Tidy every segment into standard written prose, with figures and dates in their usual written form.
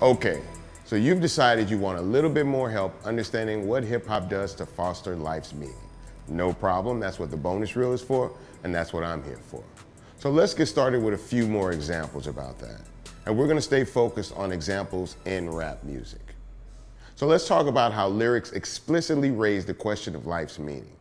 Okay, so you've decided you want a little bit more help understanding what hip hop does to foster life's meaning. No problem, that's what the bonus reel is for, and that's what I'm here for. So let's get started with a few more examples about that. And we're gonna stay focused on examples in rap music. So let's talk about how lyrics explicitly raise the question of life's meaning.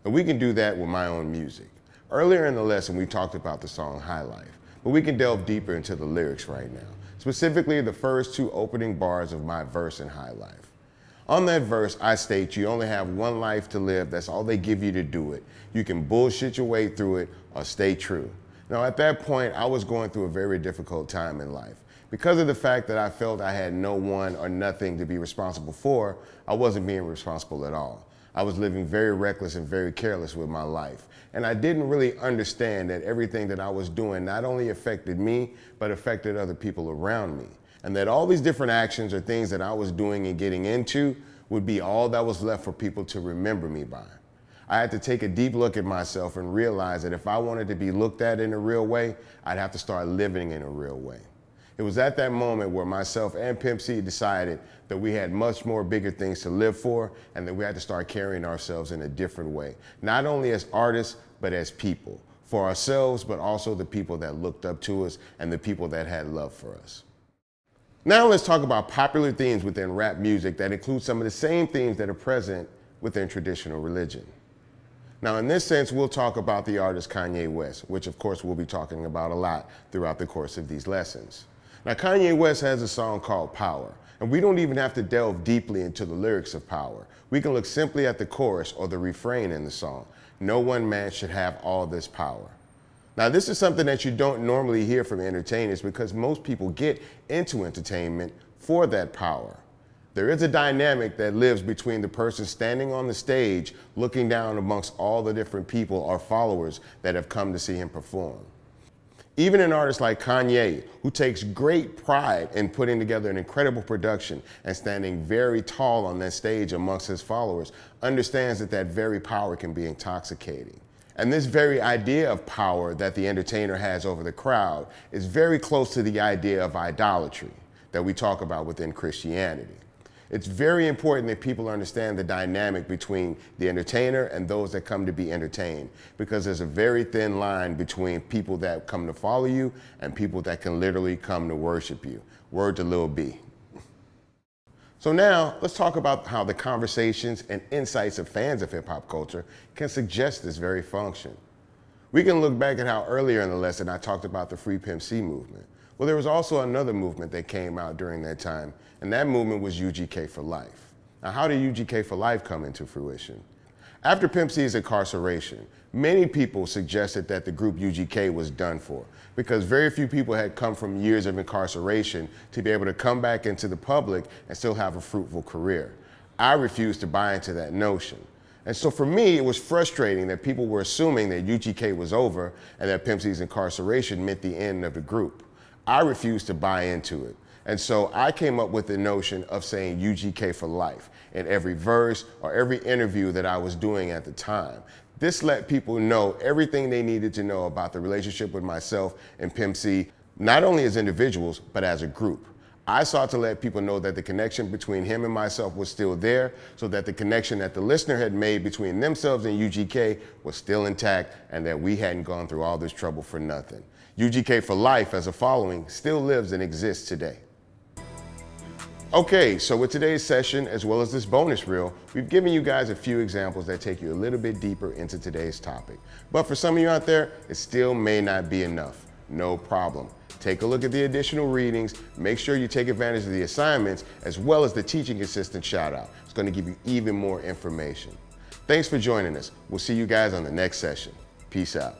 And we can do that with my own music. Earlier in the lesson, we talked about the song High Life, but we can delve deeper into the lyrics right now, specifically the first two opening bars of my verse in High Life. On that verse, I state you only have one life to live. That's all they give you to do it. You can bullshit your way through it or stay true. Now, at that point, I was going through a very difficult time in life. Because of the fact that I felt I had no one or nothing to be responsible for, I wasn't being responsible at all. I was living very reckless and very careless with my life. And I didn't really understand that everything that I was doing not only affected me, but affected other people around me. And that all these different actions or things that I was doing and getting into would be all that was left for people to remember me by. I had to take a deep look at myself and realize that if I wanted to be looked at in a real way, I'd have to start living in a real way. It was at that moment where myself and Pimp C decided that we had much more bigger things to live for and that we had to start carrying ourselves in a different way. Not only as artists, but as people. For ourselves, but also the people that looked up to us and the people that had love for us. Now let's talk about popular themes within rap music that include some of the same themes that are present within traditional religion. Now in this sense, we'll talk about the artist Kanye West, which of course we'll be talking about a lot throughout the course of these lessons. Now Kanye West has a song called Power, and we don't even have to delve deeply into the lyrics of Power. We can look simply at the chorus or the refrain in the song. No one man should have all this power. Now this is something that you don't normally hear from entertainers because most people get into entertainment for that power. There is a dynamic that lives between the person standing on the stage looking down amongst all the different people or followers that have come to see him perform. Even an artist like Kanye, who takes great pride in putting together an incredible production and standing very tall on that stage amongst his followers, understands that that very power can be intoxicating. And this very idea of power that the entertainer has over the crowd is very close to the idea of idolatry that we talk about within Christianity. It's very important that people understand the dynamic between the entertainer and those that come to be entertained, because there's a very thin line between people that come to follow you and people that can literally come to worship you. Word to Lil B. So now let's talk about how the conversations and insights of fans of hip hop culture can suggest this very function. We can look back at how earlier in the lesson I talked about the Free Pimp C movement. Well, there was also another movement that came out during that time, and that movement was UGK for Life. Now, how did UGK for Life come into fruition? After Pimp C's incarceration, many people suggested that the group UGK was done for because very few people had come from years of incarceration to be able to come back into the public and still have a fruitful career. I refused to buy into that notion. And so for me, it was frustrating that people were assuming that UGK was over and that Pimp C's incarceration meant the end of the group. I refused to buy into it. And so I came up with the notion of saying UGK for life in every verse or every interview that I was doing at the time. This let people know everything they needed to know about the relationship with myself and Pimp C, not only as individuals, but as a group. I sought to let people know that the connection between him and myself was still there, so that the connection that the listener had made between themselves and UGK was still intact and that we hadn't gone through all this trouble for nothing. UGK for Life as a following still lives and exists today. Okay, so with today's session, as well as this bonus reel, we've given you guys a few examples that take you a little bit deeper into today's topic. But for some of you out there, it still may not be enough. No problem. Take a look at the additional readings. Make sure you take advantage of the assignments, as well as the teaching assistant shout out. It's going to give you even more information. Thanks for joining us. We'll see you guys on the next session. Peace out.